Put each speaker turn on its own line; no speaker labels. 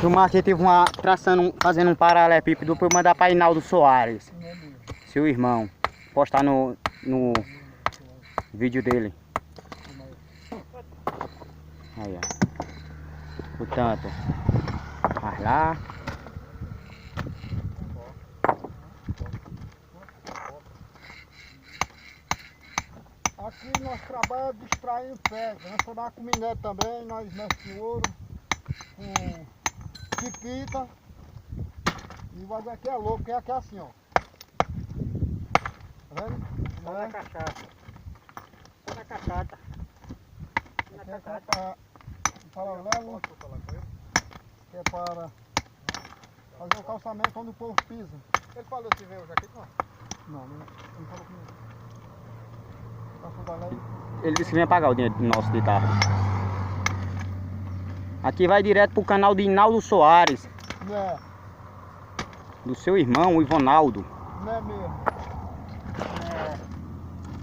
Filmar aqui, teve uma fazendo um paralelepípedo pra eu mandar pra Inaldo Soares, seu irmão, postar no vídeo dele. Aí, ó. Portanto, vai lá.
Aqui nós trabalhamos distraindo pesca. Nós trabalhamos com minério também, nós mexemos com ouro, com pipita. E o bagulho aqui é louco, porque aqui é assim, ó. Tá vendo?
Só na cachaça. Só na cacata.
Aqui é para paralelo, que é para fazer o calçamento onde o povo pisa.
Ele falou se veio aqui, não?
Não falou comigo.
Ele disse que vinha pagar o dinheiro nosso de tarde. Aqui vai direto pro canal de Inaldo Soares.
Não é.
Do seu irmão, o Ivonaldo.
Não é mesmo.